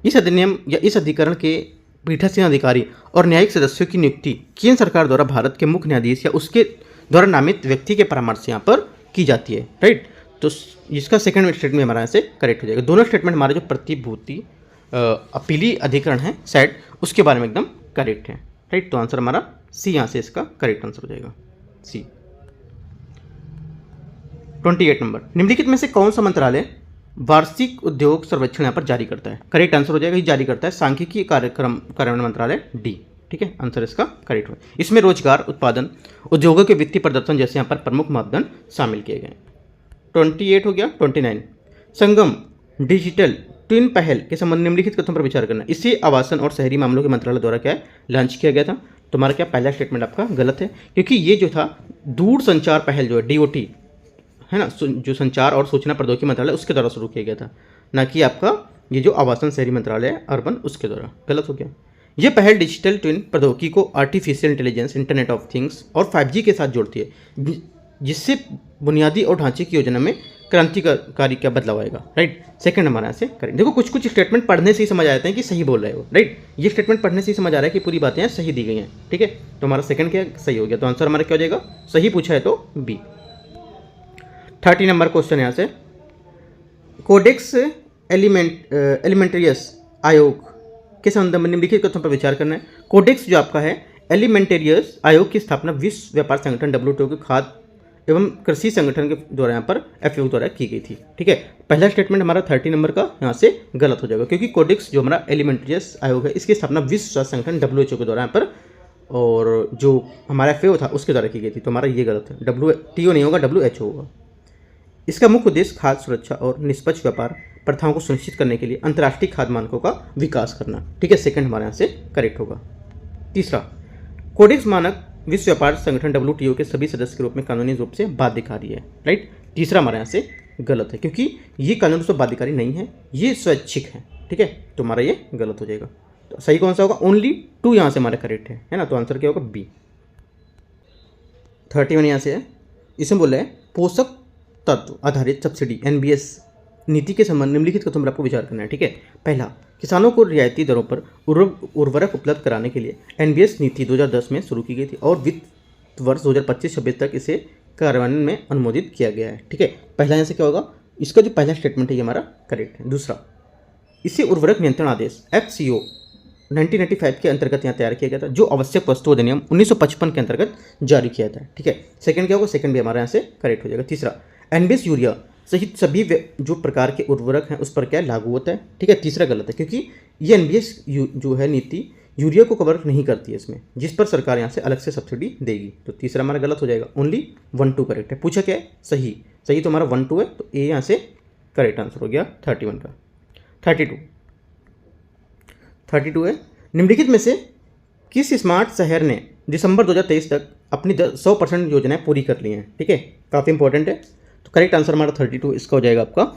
इस अधिनियम या इस अधिकरण के पीठासीन अधिकारी और न्यायिक सदस्यों की नियुक्ति केंद्र सरकार द्वारा भारत के मुख्य न्यायाधीश या उसके द्वारा नामित व्यक्ति के परामर्श से यहाँ पर की जाती है, राइट। तो इसका सेकंड स्टेटमेंट हमारा यहाँ से करेक्ट हो जाएगा। दोनों स्टेटमेंट हमारे जो प्रतिभूति अपीली अधिकरण है सैट उसके बारे में एकदम करेक्ट है, राइट। तो आंसर हमारा सी यहाँ से इसका करेक्ट आंसर हो जाएगा, सी। 28 नंबर, निम्नलिखित में से कौन सा मंत्रालय वार्षिक उद्योग सर्वेक्षण यहाँ पर जारी करता है? करेक्ट आंसर हो जाएगा, ये जारी करता है सांख्यिकी कार्यान्वयन मंत्रालय डी, ठीक है। आंसर इसका करेक्ट हो। इसमें रोजगार, उत्पादन, उद्योगों के वित्तीय प्रदर्शन जैसे यहाँ पर प्रमुख मापदंड शामिल किए गए। 28 हो गया। 29, संगम डिजिटल ट्विन पहल के संबंध में निम्नलिखित कथनों पर विचार करना। इसे आवासन और शहरी मामलों के मंत्रालय द्वारा क्या है लॉन्च किया गया था। तुम्हारा क्या पहला स्टेटमेंट आपका गलत है, क्योंकि ये जो था दूर संचार पहल जो है डीओटी है ना, जो संचार और सूचना प्रौद्योगिकी मंत्रालय उसके द्वारा शुरू किया गया था, ना कि आपका ये जो आवासन शहरी मंत्रालय है अर्बन उसके द्वारा। गलत हो गया। ये पहल डिजिटल ट्विन प्रौद्योगिकी को artificial intelligence, internet of things और 5G के साथ जोड़ती है, जिससे बुनियादी और ढांचे की योजना में क्रांतिकारी क्या बदलाव आएगा, राइट। सेकंड हमारे यहाँ से करें। देखो कुछ स्टेटमेंट पढ़ने से ही समझ आ जाते हैं कि सही बोल रहे हो, राइट। ये स्टेटमेंट पढ़ने से ही समझ आ रहा है कि पूरी बातें यहाँ सही दी गई हैं, ठीक है। तो हमारा सेकंड क्या सही हो गया, तो आंसर हमारा क्या हो जाएगा, सही पूछा है तो बी। 30 नंबर क्वेश्चन यहाँ से, कोडेक्स एलिमेंटेरियस आयोग के संबंध में निम्नलिखित कथनों पर विचार करना है। कोडेक्स जो आपका है एलिमेंटेरियस आयोग की स्थापना विश्व व्यापार संगठन WTO के खाद्य एवं कृषि संगठन के द्वारा यहाँ पर FAO द्वारा की गई थी, ठीक है। पहला स्टेटमेंट हमारा 30 नंबर का यहाँ से गलत हो जाएगा, क्योंकि कोडेक्स जो हमारा एलिमेंटेरियस आयोग है इसकी स्थापना विश्व स्वास्थ्य संगठन WHO के द्वारा यहाँ पर और जो हमारा FAO था उसके द्वारा की गई थी। तो हमारा ये गलत है, WTO नहीं होगा WHO होगा। इसका मुख्य उद्देश्य खाद्य सुरक्षा और निष्पक्ष व्यापार प्रथाओं को सुनिश्चित करने के लिए अंतर्राष्ट्रीय खाद्य मानकों का विकास करना, ठीक है। सेकंड हमारे यहाँ से करेक्ट होगा। तीसरा, कोडेक्स मानक विश्व व्यापार संगठन WTO के सभी सदस्य के रूप में कानूनी रूप से बाध्यकारी है, राइट। तीसरा हमारे यहाँ से गलत है, क्योंकि ये कानूनी रूप से बाध्यकारी नहीं है, ये स्वैच्छिक है, ठीक है। तो हमारा ये गलत हो जाएगा। तो सही कौन सा होगा, ओनली 2 यहाँ से हमारा करेक्ट है ना। तो आंसर क्या होगा, बी। 31 यहाँ से है, इसमें बोल रहे हैं पोषक तत्व आधारित सब्सिडी NBS नीति के संबंध निम्नलिखित कथनों पर आपको विचार करना है, ठीक है। पहला, किसानों को रियायती दरों पर उर्वरक उपलब्ध कराने के लिए NBS नीति 2010 में शुरू की गई थी और वित्त वर्ष 2025-26 तक इसे कार्यान्वयन में अनुमोदित किया गया है, ठीक है। पहला यहाँ से क्या होगा, इसका जो पहला स्टेटमेंट है ये हमारा करेक्ट है। दूसरा, इसे उर्वरक नियंत्रण आदेश FCO 1995 के अंतर्गत यहाँ तैयार किया गया था, जो आवश्यक वस्तु अधिनियम 1955 के अंतर्गत जारी किया था, ठीक है। सेकंड क्या होगा, सेकंड भी हमारे यहाँ से करेक्ट हो जाएगा। तीसरा, NBS यूरिया सहित सभी जो प्रकार के उर्वरक हैं उस पर क्या लागू होता है, ठीक है। तीसरा गलत है, क्योंकि ये NBS जो है नीति यूरिया को कवर नहीं करती है इसमें, जिस पर सरकार यहाँ से अलग से सब्सिडी देगी। तो तीसरा हमारा गलत हो जाएगा, ओनली 1 2 करेक्ट है। पूछा क्या है, सही सही तो हमारा 1 2 है, तो ए यहाँ से करेक्ट आंसर हो गया 31 का। 32 है, निम्नलिखित में से किस स्मार्ट शहर ने दिसंबर 2023 तक अपनी 100% योजनाएं पूरी कर ली हैं, ठीक है। काफ़ी इंपॉर्टेंट है। तो करेक्ट आंसर हमारा 32 इसका हो जाएगा आपका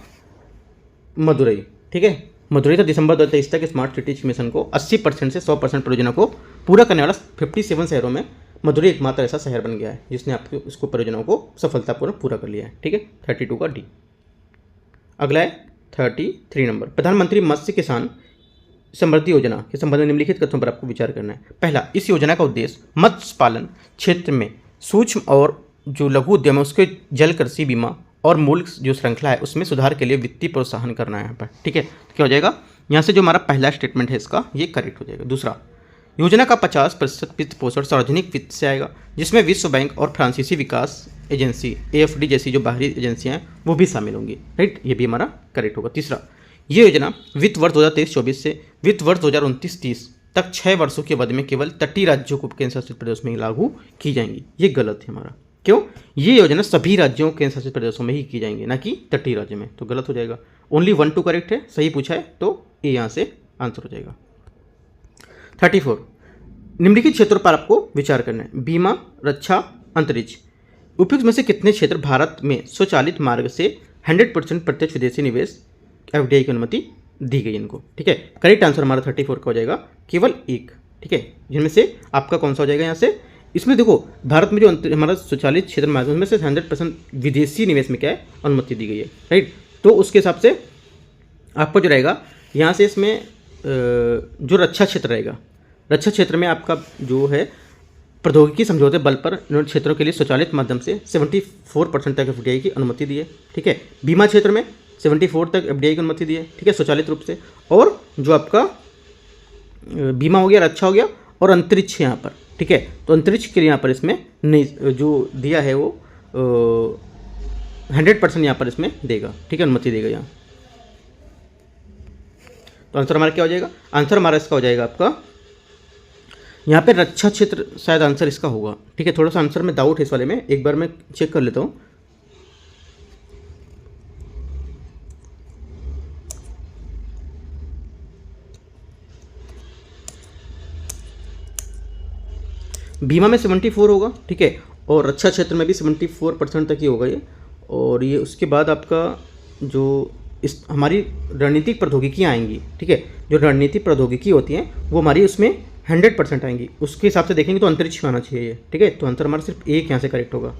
मदुरई, ठीक है। मदुरई था दिसंबर 2023 तक स्मार्ट सिटीज मिशन को 80% से 100% परियोजना को पूरा करने वाला 57 शहरों में मदुरई एकमात्र ऐसा शहर बन गया है जिसने आपको इसको परियोजनाओं को सफलतापूर्वक पूरा कर लिया है, ठीक है। 32 का डी। अगला है 33 नंबर, प्रधानमंत्री मत्स्य किसान समृद्धि योजना के संबंध में निम्नलिखित कथनों पर आपको विचार करना है। पहला, इस योजना का उद्देश्य मत्स्य पालन क्षेत्र में सूक्ष्म और जो लघु उद्यम है उसके जल कृषि बीमा और मूल्य जो श्रृंखला है उसमें सुधार के लिए वित्तीय प्रोत्साहन करना है यहाँ पर, ठीक है। तो क्या हो जाएगा, यहाँ से जो हमारा पहला स्टेटमेंट है इसका ये करेक्ट हो जाएगा। दूसरा, योजना का 50% वित्त पोषण सार्वजनिक वित्त से आएगा, जिसमें विश्व बैंक और फ्रांसीसी विकास एजेंसी AFD जैसी जो बाहरी एजेंसियाँ हैं वो भी शामिल होंगी, राइट। ये भी हमारा करेक्ट होगा। तीसरा, ये योजना वित्त वर्ष 2023-24 से वित्त वर्ष 2029-30 तक 6 वर्षों की अवधि में केवल तटीय राज्यों को केंद्र शासित प्रदेश में लागू की जाएंगी। ये गलत है हमारा, क्यों, ये योजना सभी राज्यों केंद्र शासित प्रदेशों में ही की जाएंगी, ना कि तटीय राज्य में। तो गलत हो जाएगा, ओनली 1 2 करेक्ट है, सही पूछा है तो ए यहाँ से आंसर हो जाएगा। 34, निम्नलिखित क्षेत्रों पर आपको विचार करना है। बीमा, रक्षा, अंतरिक्ष, उपयुक्त में से कितने क्षेत्र भारत में स्वचालित मार्ग से 100% प्रत्यक्ष विदेशी निवेश एफडीआई की अनुमति दी गई इनको, ठीक है। करेक्ट आंसर हमारा 34 का हो जाएगा, केवल एक, ठीक है। जिनमें से आपका कौन सा हो जाएगा यहाँ से, इसमें देखो भारत में जो हमारा स्वचालित क्षेत्र माध्यम में से 100% विदेशी निवेश में क्या है, अनुमति दी गई है, राइट। तो उसके हिसाब से आपको जो रहेगा यहाँ से इसमें जो रक्षा क्षेत्र रहेगा, रक्षा क्षेत्र में आपका जो है प्रौद्योगिकी समझौते बल पर इन क्षेत्रों के लिए स्वचालित माध्यम से 74% तक एफडीआई की अनुमति दी है, ठीक है। बीमा क्षेत्र में 74 तक एफडीआई की अनुमति दी है, ठीक है, स्वचालित रूप से। और जो आपका बीमा हो गया, रक्षा हो गया, और अंतरिक्ष यहाँ पर, ठीक है। तो अंतरिक्ष के लिए यहाँ पर इसमें नहीं जो दिया है वो 100% यहाँ पर इसमें देगा, ठीक है, अनुमति देगा यहाँ। तो आंसर हमारा क्या हो जाएगा, आंसर हमारा इसका हो जाएगा आपका यहाँ पे रक्षा क्षेत्र, शायद आंसर इसका होगा, ठीक है। थोड़ा सा आंसर में डाउट है इस वाले में, एक बार मैं चेक कर लेता हूँ। बीमा में 74 होगा, ठीक है, और रक्षा क्षेत्र में भी 74% तक ही होगा ये। और ये उसके बाद आपका जो इस हमारी रणनीतिक प्रौद्योगिकियाँ आएंगी, ठीक है, जो रणनीतिक प्रौद्योगिकी होती हैं वो हमारी उसमें 100% आएंगी। उसके हिसाब से देखेंगे तो अंतरिक्ष में आना चाहिए, ठीक है। तो आंसर हमारा सिर्फ एक यहाँ से करेक्ट होगा।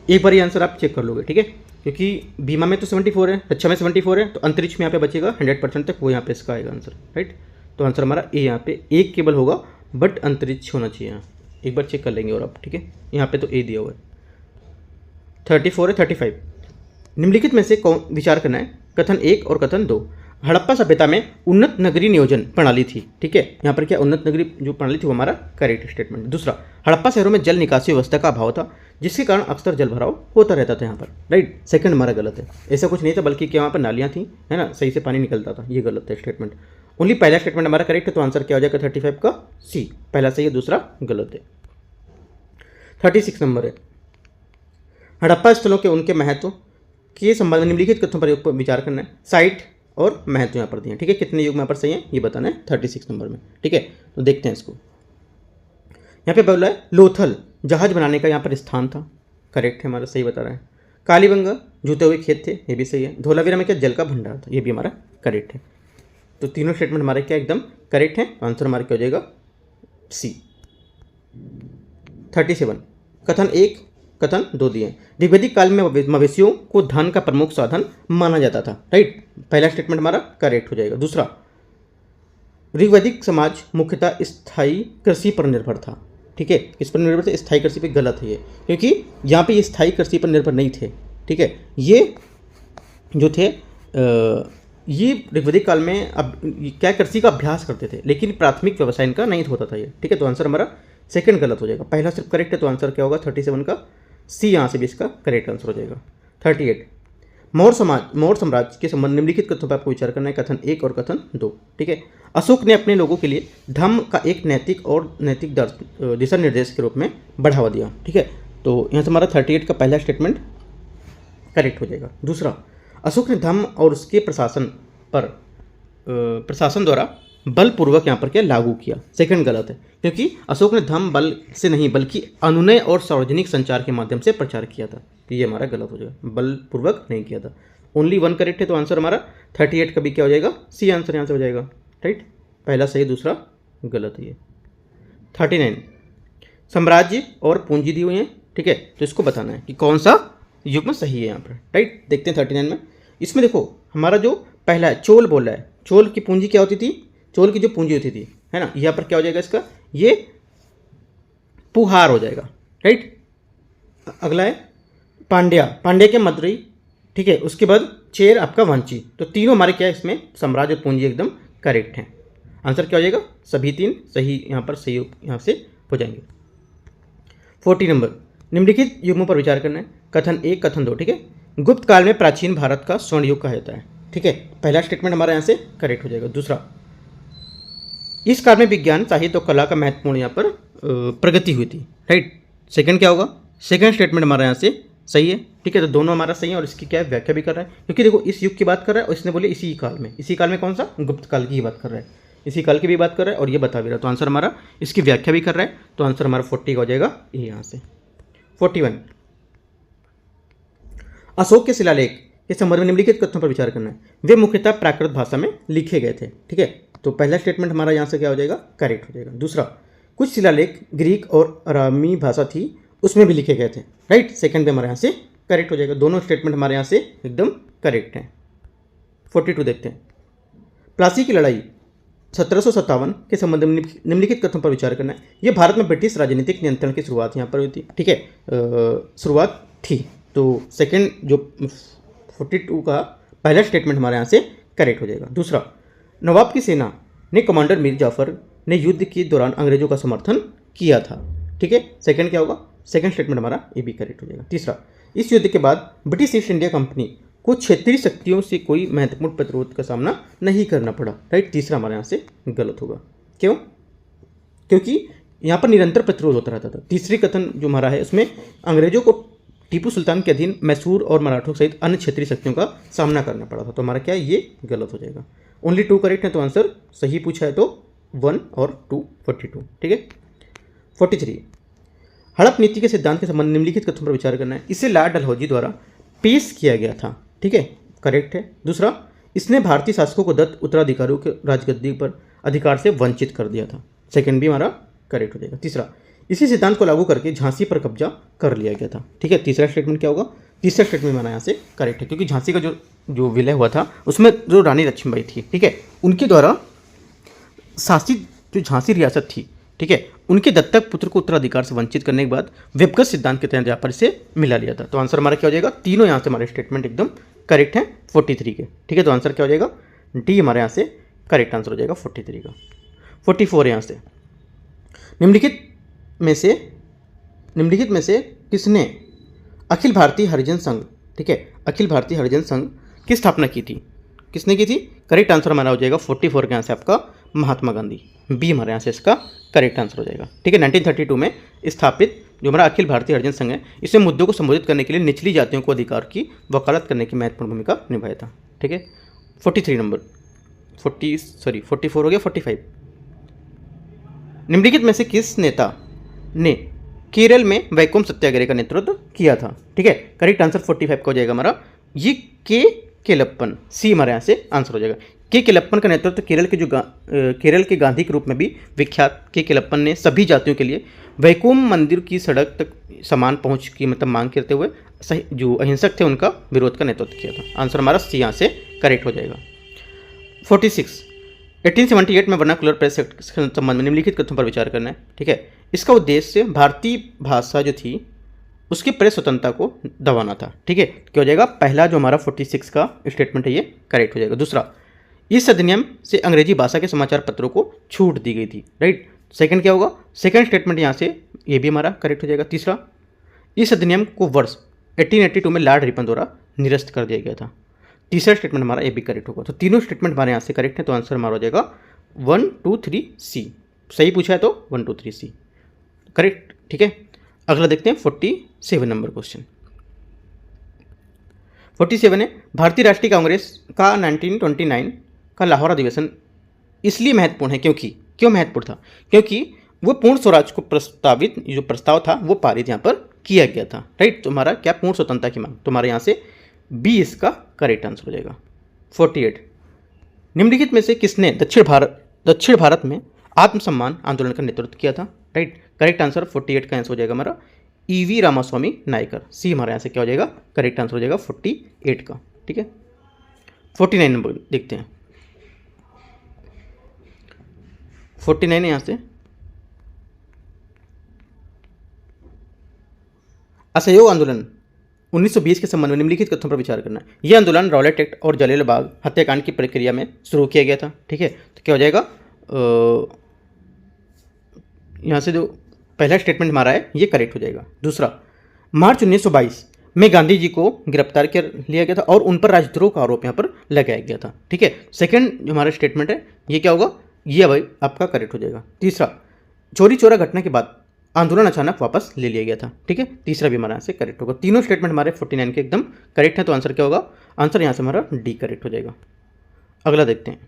एक बार ये आंसर आप चेक कर लोगे, ठीक है, क्योंकि बीमा में तो 74 है, रक्षा में 74 है, तो अंतरिक्ष में यहाँ पे बचेगा 100% तक, वो यहाँ पे इसका आएगा आंसर, राइट। तो आंसर हमारा ए यहाँ पे एक केवल होगा, बट अंतरिक्ष होना चाहिए यहाँ। एक बार चेक कर लेंगे और आप, ठीक है, यहाँ पे तो ए दिया हुआ है। 34 है, 35 निम्नलिखित में से कौन विचार करना है, कथन 1 और कथन 2। हड़प्पा सभ्यता में उन्नत नगरीय नियोजन प्रणाली थी, ठीक है, यहाँ पर क्या उन्नत नगरीय जो प्रणाली थी वो हमारा करेक्ट स्टेटमेंट। दूसरा, हड़प्पा शहरों में जल निकासी व्यवस्था का अभाव था, जिसके कारण अक्सर जल भराव होता रहता था यहाँ पर, राइट। सेकंड हमारा गलत है, ऐसा कुछ नहीं था, बल्कि क्या वहाँ पर नालियाँ थी, है ना, सही से पानी निकलता था, ये गलत है स्टेटमेंट। ओनली पहला स्टेटमेंट हमारा करेक्ट है, तो आंसर क्या हो जाएगा 35 का सी, पहला सही है, दूसरा गलत है। 36 नंबर है, हड़प्पा स्थलों के उनके महत्व के संबंध में निम्नलिखित कथनों पर विचार करना है। साइट और महत्व यहाँ पर दिए हैं, ठीक है, कितने युग यहाँ पर सही है ये बताना है 36 नंबर में, ठीक है। तो देखते हैं इसको। यहाँ पे बोला है लोथल जहाज बनाने का यहाँ पर स्थान था, करेक्ट है, हमारा सही बता रहा है। कालीबंगा जूते हुए खेत थे, ये भी सही है। धोलावीरा में क्या जल का भंडार था, ये भी हमारा करेक्ट है। तो तीनों स्टेटमेंट हमारे क्या एकदम करेक्ट है, आंसर हमारा क्या हो जाएगा सी। 37 कथन 1 कथन 2 दिए। ऋग्वैदिक काल में मवेशियों को धन का प्रमुख साधन माना जाता था, राइट, पहला स्टेटमेंट हमारा करेक्ट हो जाएगा। दूसरा, ऋग्वैदिक समाज मुख्यतः स्थायी कृषि पर निर्भर था, ठीक है, किस पर निर्भर थे, स्थायी कृषि पे, गलत है ये, क्योंकि यहाँ पे ये स्थायी कृषि पर निर्भर नहीं थे, ठीक है। ये जो थे ये ऋग्वैदिक काल में अब क्या कृषि का अभ्यास करते थे, लेकिन प्राथमिक व्यवसाय इनका नहीं होता था ये, ठीक है। तो आंसर हमारा सेकंड गलत हो जाएगा, पहला सिर्फ करेक्ट है, तो आंसर क्या होगा 37 का सी, यहाँ से भी इसका करेक्ट आंसर हो जाएगा। 38 मौर्य साम्राज्य के संबंध निम्नलिखित कथनों पर आपको विचार करना है, कथन 1 और कथन 2, ठीक है। अशोक ने अपने लोगों के लिए धर्म का एक नैतिक दिशा निर्देश के रूप में बढ़ावा दिया, ठीक है। तो यहाँ से हमारा 38 का पहला स्टेटमेंट करेक्ट हो जाएगा। दूसरा, अशोक ने धर्म और उसके प्रशासन द्वारा बलपूर्वक यहाँ पर क्या लागू किया, सेकंड गलत है, क्योंकि अशोक ने धर्म बल से नहीं बल्कि अनुनय और सार्वजनिक संचार के माध्यम से प्रचार किया था, तो ये हमारा गलत हो जाएगा, बलपूर्वक नहीं किया था। ओनली 1 करेक्ट है, तो आंसर हमारा 38 का भी क्या हो जाएगा सी, आंसर यहाँ से हो जाएगा, राइट, पहला सही दूसरा गलत है ये। 39 साम्राज्य और पूंजी दी हुई है, ठीक है, तो इसको बताना है कि कौन सा युग में सही है यहाँ पर, राइट। देखते हैं 39 में, इसमें देखो हमारा जो पहला है चोल बोल रहा है, चोल की पूंजी क्या होती थी, चोल की जो पूंजी होती थी, है ना, यहाँ पर क्या हो जाएगा इसका, ये पुहार हो जाएगा, राइट। अगला है पांड्या के मदुरई, ठीक है, उसके बाद चेर आपका वांची, तो तीनों हमारे क्या है इसमें साम्राज्य और पूंजी एकदम करेक्ट हैं। आंसर क्या हो जाएगा, सभी 3 सही यहाँ पर सही यहाँ से हो जाएंगे। 40 नंबर, निम्नलिखित युगों पर विचार करना है, कथन 1 कथन 2, ठीक है। गुप्त काल में प्राचीन भारत का स्वर्ण युग कहा जाता है, ठीक है, पहला स्टेटमेंट हमारा यहाँ से करेक्ट हो जाएगा। दूसरा, इस काल में विज्ञान साहित्य और कला का महत्वपूर्ण यहाँ पर प्रगति हुई थी, राइट, सेकंड क्या होगा, सेकंड स्टेटमेंट हमारा यहाँ से सही है, ठीक है। तो दोनों हमारा सही है, और इसकी क्या है व्याख्या भी कर रहा है, क्योंकि देखो इस युग की बात कर रहा है और इसने बोले इसी काल में कौन सा, गुप्त काल की ही बात कर रहा है, इसी काल की भी बात कर रहा है और ये बता भी रहा है, तो आंसर हमारा इसकी व्याख्या भी कर रहा है, तो आंसर हमारा 40 का हो जाएगा ये यहाँ से। 41 अशोक के शिलालेख के संबंध में निम्नलिखित कथनों पर विचार करना है। वे मुख्यतः प्राकृत भाषा में लिखे गए थे। ठीक है, तो पहला स्टेटमेंट हमारा यहाँ से क्या हो जाएगा, करेक्ट हो जाएगा। दूसरा, कुछ शिलालेख ग्रीक और अरामी भाषा थी उसमें भी लिखे गए थे। राइट, सेकंड भी हमारे यहाँ से करेक्ट हो जाएगा। दोनों स्टेटमेंट हमारे यहाँ से एकदम करेक्ट हैं। 42 देखते हैं। प्लासी की लड़ाई 1757 के संबंध में निम्नलिखित कथनों पर विचार करना है। ये भारत में ब्रिटिश राजनीतिक नियंत्रण की शुरुआत यहाँ पर हुई थी। ठीक है, शुरुआत थी। तो सेकंड जो 42 का पहला स्टेटमेंट हमारे यहाँ से करेक्ट हो जाएगा। दूसरा, नवाब की सेना ने कमांडर मीर जाफर ने युद्ध के दौरान अंग्रेजों का समर्थन किया था। ठीक है, सेकंड क्या होगा, सेकंड स्टेटमेंट हमारा ये भी करेक्ट हो जाएगा। तीसरा, इस युद्ध के बाद ब्रिटिश ईस्ट इंडिया कंपनी को क्षेत्रीय शक्तियों से कोई महत्वपूर्ण प्रतिरोध का सामना नहीं करना पड़ा। राइट, तीसरा हमारे यहाँ से गलत होगा। क्यों, क्योंकि यहाँ पर निरंतर प्रतिरोध होता रहता था। तीसरी कथन जो हमारा है उसमें अंग्रेजों को टीपू सुल्तान के अधीन मैसूर और मराठों सहित अन्य क्षेत्रीय शक्तियों का सामना करना पड़ा था। तो हमारा क्या है, ये गलत हो जाएगा। ओनली 2 करेक्ट है, तो आंसर सही पूछा है तो 1 और 2 42। ठीक है। 43, हड़प नीति के सिद्धांत के संबंध में निम्नलिखित कथनों पर विचार करना है। इसे लॉर्ड डलहौजी द्वारा पेश किया गया था। ठीक है, करेक्ट है। दूसरा, इसने भारतीय शासकों को दत्त उत्तराधिकारियों के राजगद्दी पर अधिकार से वंचित कर दिया था। सेकंड भी हमारा करेक्ट हो जाएगा। तीसरा, इसी सिद्धांत को लागू करके झांसी पर कब्जा कर लिया गया था। ठीक है, तीसरा स्टेटमेंट क्या होगा, तीसरा स्टेटमेंट हमारा यहाँ से करेक्ट है, क्योंकि झांसी का जो विलय हुआ था उसमें जो रानी लक्ष्मीबाई थी, ठीक है, उनके द्वारा शासित जो झांसी रियासत थी, ठीक है, उनके दत्तक पुत्र को उत्तराधिकार से वंचित करने के बाद व्यक्तिगत सिद्धांत के तहत यहाँ पर इसे मिला लिया था। तो आंसर हमारा क्या हो जाएगा, तीनों यहाँ से हमारे स्टेटमेंट एकदम करेक्ट है 43 के। ठीक है, तो आंसर क्या हो जाएगा, डी हमारे यहाँ से करेक्ट आंसर हो जाएगा 43 का। 44 यहाँ से निम्नलिखित में से किसने अखिल भारतीय हरिजन संघ, ठीक है, अखिल भारतीय हरिजन संघ की स्थापना की थी, किसने की थी? करेक्ट आंसर हमारा हो जाएगा 44 के यहाँ से आपका महात्मा गांधी। बी हमारे यहाँ से इसका करेक्ट आंसर हो जाएगा। ठीक है, 1932 में स्थापित जो हमारा अखिल भारतीय हरिजन संघ है, इसमें मुद्दों को संबोधित करने के लिए निचली जातियों को अधिकार की वकालत करने की महत्वपूर्ण भूमिका निभाया था। ठीक है, 43 नंबर 44 हो गया 45। निम्नलिखित में से किस नेता ने केरल में वैकोम सत्याग्रह का नेतृत्व किया था? ठीक है, करेक्ट आंसर 45 का हो जाएगा हमारा ये के केलप्पन। सी हमारे यहाँ से आंसर हो जाएगा। के केलप्पन का नेतृत्व केरल के गांधी के रूप में भी विख्यात के केलप्पन ने सभी जातियों के लिए वैकोम मंदिर की सड़क तक समान पहुंच की मतलब मांग करते हुए जो अहिंसक थे उनका विरोध का नेतृत्व किया था। आंसर हमारा सी यहाँ से करेक्ट हो जाएगा। 46, 1878 में वर्नाकुलर प्रेस एक्ट के संबंध में निम्नलिखित कथनों पर विचार करना है। ठीक है, इसका उद्देश्य भारतीय भाषा जो थी उसकी प्रेस स्वतंत्रता को दबाना था। ठीक है, क्या हो जाएगा, पहला जो हमारा 46 का स्टेटमेंट है ये करेक्ट हो जाएगा। दूसरा, इस अधिनियम से अंग्रेजी भाषा के समाचार पत्रों को छूट दी गई थी। राइट, सेकंड क्या होगा, सेकंड स्टेटमेंट यहाँ से ये भी हमारा करेक्ट हो जाएगा। तीसरा, इस अधिनियम को वर्ष 1882 में लॉर्ड रिपन द्वारा निरस्त कर दिया गया था। तीसरा स्टेटमेंट हमारा ये भी करेक्ट होगा। तो तीनों स्टेटमेंट हमारे यहाँ से करेक्ट है, तो आंसर हमारा हो जाएगा 1 2 3 सी। सही पूछा है तो 1 2 3 सी करेक्ट। ठीक है, अगला देखते हैं 47 नंबर क्वेश्चन। 47 है, भारतीय राष्ट्रीय कांग्रेस का 1929 का लाहौर अधिवेशन इसलिए महत्वपूर्ण है क्यों महत्वपूर्ण था? क्योंकि वो पूर्ण स्वराज को प्रस्तावित जो प्रस्ताव था वो पारित यहाँ पर किया गया था। राइट, तो हमारा क्या पूर्ण स्वतंत्रता की मांग, तो हमारे यहाँ से बी इसका करेक्ट आंसर हो जाएगा। 48, निम्नलिखित में से किसने दक्षिण भारत में आत्मसम्मान आंदोलन का नेतृत्व किया था? राइट, करेक्ट आंसर 48 का आंसर हो जाएगा हमारा ईवी रामास्वामी नायकर। सी हमारे यहाँ से क्या हो जाएगा, करेक्ट आंसर हो जाएगा 48 का। ठीक है, 49 नंबर देखते हैं। 49 यहाँ से असहयोग आंदोलन 1920 के संबंध में निम्नलिखित कथनों पर विचार करना है। यह आंदोलन रॉलेट एक्ट और जलियांवाला बाग हत्याकांड की प्रक्रिया में शुरू किया गया था। ठीक है, तो क्या हो जाएगा, यहाँ से जो पहला स्टेटमेंट हमारा है ये करेक्ट हो जाएगा। दूसरा, मार्च 1922 में गांधी जी को गिरफ्तार कर लिया गया था और उन पर राजद्रोह का आरोप यहाँ पर लगाया गया था। ठीक है, सेकंड जो हमारा स्टेटमेंट है ये क्या होगा, ये भाई आपका करेक्ट हो जाएगा। तीसरा, चोरी चोरा घटना के बाद आंदोलन अचानक वापस ले लिया गया था। ठीक है, तीसरा भी हमारे यहाँ से करेक्ट होगा। तीनों स्टेटमेंट हमारे 49 के एकदम करेक्ट है, तो आंसर क्या होगा, आंसर यहाँ से हमारा डी करेक्ट हो जाएगा। अगला देखते हैं,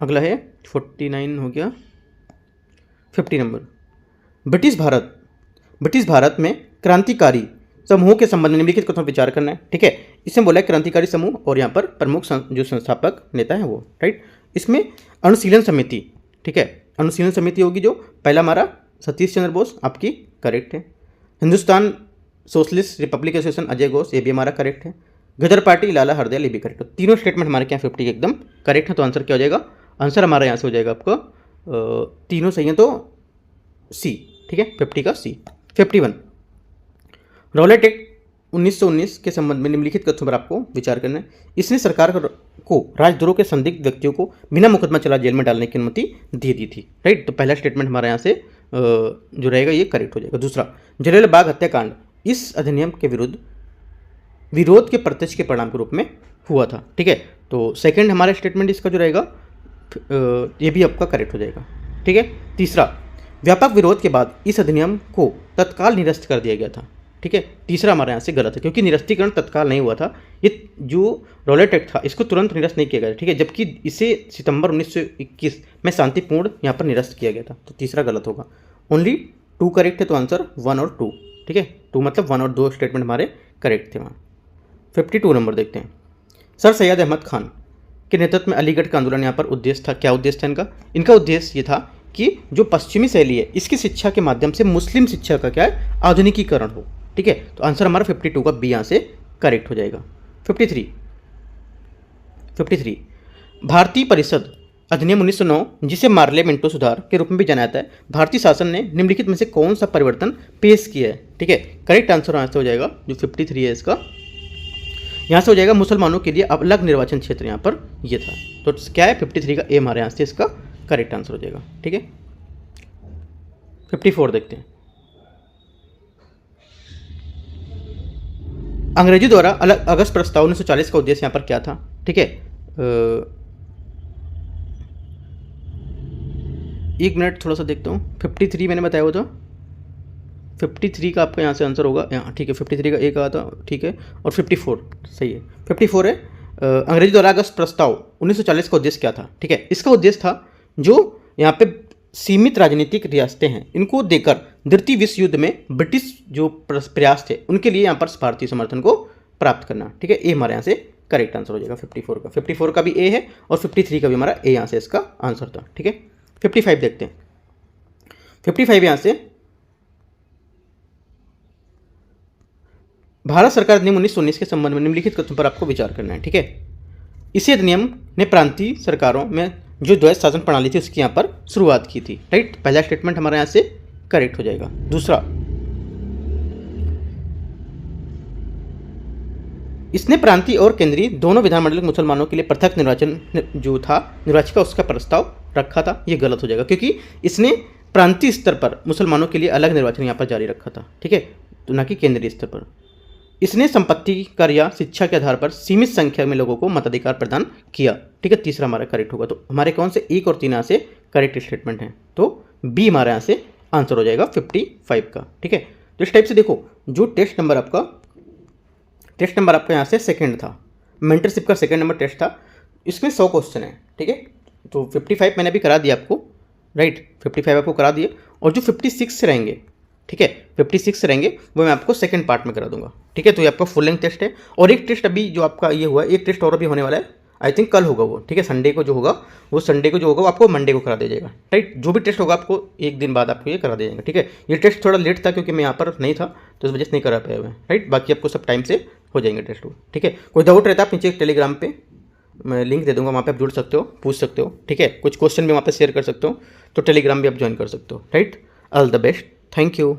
अगला है 49 हो गया 50 नंबर। ब्रिटिश भारत में क्रांतिकारी समूहों के संबंध में निम्नलिखित कथनों पर विचार करना है। ठीक है, इसमें बोला है क्रांतिकारी समूह और यहाँ पर प्रमुख जो संस्थापक नेता है वो। राइट, इसमें अनुशीलन समिति, ठीक है, अनुशीलन समिति होगी जो पहला हमारा सतीश चंद्र बोस, आपकी करेक्ट है। Hindustan socialist Republic association Ajay Ghosh, ये भी हमारा करेक्ट है। गदर पार्टी लाला हरदयाल, ये भी करेक्ट है। तीनों स्टेटमेंट हमारे क्या 50 एकदम करेक्ट है। तो आंसर क्या हो जाएगा? आंसर हमारा यहाँ से हो जाएगा आपका तीनों सही है तो सी। ठीक है, 50 का सी। 51 रॉलेट एक्ट 1919 के संबंध में निम्नलिखित कथनों पर आपको विचार करना है। इसने सरकार को राजद्रोह के संदिग्ध व्यक्तियों को बिना मुकदमा चला जेल में डालने की अनुमति दे दी थी। राइट, तो पहला स्टेटमेंट हमारे यहाँ से जो रहेगा ये करेक्ट हो जाएगा। दूसरा, जलियांवाला बाग हत्याकांड इस अधिनियम के विरोध के प्रत्यक्ष के परिणाम के रूप में हुआ था। ठीक है, तो सेकंड हमारा स्टेटमेंट इसका जो रहेगा ये भी आपका करेक्ट हो जाएगा। ठीक है, तीसरा, व्यापक विरोध के बाद इस अधिनियम को तत्काल निरस्त कर दिया गया था। ठीक है, तीसरा हमारे यहाँ से गलत है क्योंकि निरस्तीकरण तत्काल नहीं हुआ था। ये जो रॉलेट एक्ट था इसको तुरंत निरस्त नहीं किया गया था। ठीक है, जबकि इसे सितंबर 1921 में शांतिपूर्ण यहाँ पर निरस्त किया गया था। तो तीसरा गलत होगा। ओनली 2 करेक्ट है, तो आंसर 1 और 2। ठीक है, 2 मतलब 1 और 2 स्टेटमेंट हमारे करेक्ट थे वहाँ। 52 नंबर देखते हैं। सर सैयद अहमद खान के नेतृत्व में अलीगढ़ का आंदोलन यहाँ पर उद्देश्य था। क्या उद्देश्य था इनका? इनका उद्देश्य ये था कि जो पश्चिमी शैली है इसकी शिक्षा के माध्यम से मुस्लिम शिक्षा का क्या है, आधुनिकीकरण हो। ठीक है, तो आंसर हमारा 52 का बी यहाँ से करेक्ट हो जाएगा। 53 भारतीय परिषद अधिनियम 1909, जिसे मार्ले मिंटो सुधार के रूप में भी जाना जाता है, भारतीय शासन ने निम्नलिखित में से कौन सा परिवर्तन पेश किया है? ठीक है, करेक्ट आंसर यहाँ से हो जाएगा जो 53 है इसका, यहाँ से हो जाएगा मुसलमानों के लिए अलग निर्वाचन क्षेत्र यहाँ पर ये था। तो क्या है? 53 का ए हमारे यहाँ से इसका करेक्ट आंसर हो जाएगा। ठीक है, 54 देखते हैं। अंग्रेजी द्वारा अलग अगस्त प्रस्ताव 1940 का उद्देश्य यहाँ पर क्या था? ठीक है, एक मिनट थोड़ा सा देखता हूँ। 53 मैंने बताया हुआ था, 53 का आपका यहाँ से आंसर होगा यहाँ। ठीक है, 53 का एक आया था। ठीक है, और 54 सही है। 54 है अंग्रेजी द्वारा अगस्त प्रस्ताव 1940 का उद्देश्य क्या था? ठीक है, इसका उद्देश्य था जो यहाँ पे सीमित राजनीतिक रियासतें हैं इनको देकर द्वितीय विश्व युद्ध में ब्रिटिश जो प्रयास थे उनके लिए यहाँ पर भारतीय समर्थन को प्राप्त करना। ठीक है, ए हमारे यहाँ से करेक्ट आंसर हो जाएगा 54 का। 54 का भी ए है और 53 का भी हमारा ए यहाँ से इसका आंसर था। ठीक है, 55 देखते हैं। 55 यहाँ से भारत सरकार अधिनियम 1919 के संबंध में निम्नलिखित कथनों पर आपको विचार करना है। ठीक है, इसी अधिनियम ने प्रांतीय सरकारों में जो द्वैध शासन प्रणाली थी उसकी यहाँ पर शुरुआत की थी। राइट, पहला स्टेटमेंट हमारे यहाँ से करेक्ट हो जाएगा। दूसरा, इसने प्रांतीय और केंद्रीय दोनों विधानमंडल के मुसलमानों के लिए पृथक निर्वाचन जो था निर्वाचिका उसका प्रस्ताव रखा था। ये गलत हो जाएगा क्योंकि इसने प्रांतीय स्तर पर मुसलमानों के लिए अलग निर्वाचन यहाँ पर जारी रखा था। ठीक है, तो ना कि केंद्रीय स्तर पर। इसने संपत्ति कर या शिक्षा के आधार पर सीमित संख्या में लोगों को मताधिकार प्रदान किया। ठीक है, तीसरा हमारा करेक्ट होगा। तो हमारे कौन से 1 और 3 यहाँ से करेक्ट स्टेटमेंट हैं, तो बी हमारे यहाँ से आंसर हो जाएगा 55 का। ठीक है, तो इस टाइप से देखो जो टेस्ट नंबर आपका यहाँ से सेकंड था, मेंटरशिप का सेकंड नंबर टेस्ट था, इसमें 100 क्वेश्चन है। ठीक है, तो 55 मैंने अभी करा दिया आपको। राइट, 55 आपको करा दिए और जो 56 से रहेंगे, ठीक है, 56 से रहेंगे वो मैं आपको सेकंड पार्ट में करा दूंगा। ठीक है, तो ये आपका फुल लेंथ टेस्ट है और एक टेस्ट अभी जो आपका ये हुआ है, एक टेस्ट और अभी होने वाला है, आई थिंक कल होगा वो। ठीक है, संडे को जो होगा वो आपको मंडे को करा दिया जाएगा। राइट, जो भी टेस्ट होगा आपको एक दिन बाद आपको ये करा दिया जाएगा। ठीक है, ये टेस्ट थोड़ा लेट था क्योंकि मैं यहाँ पर नहीं था तो इस वजह से नहीं करा पाया हुआ। राइट, बाकी आपको सब टाइम से हो जाएंगे टेस्ट वो। ठीक है, कोई डाउट रहता है आप नीचे टेलीग्राम पे मैं लिंक दे दूंगा, वहाँ पे आप जुड़ सकते हो, पूछ सकते हो। ठीक है, कुछ क्वेश्चन भी वहाँ पे शेयर कर सकते हो, तो टेलीग्राम भी आप ज्वाइन कर सकते हो। Right, all the best, thank you.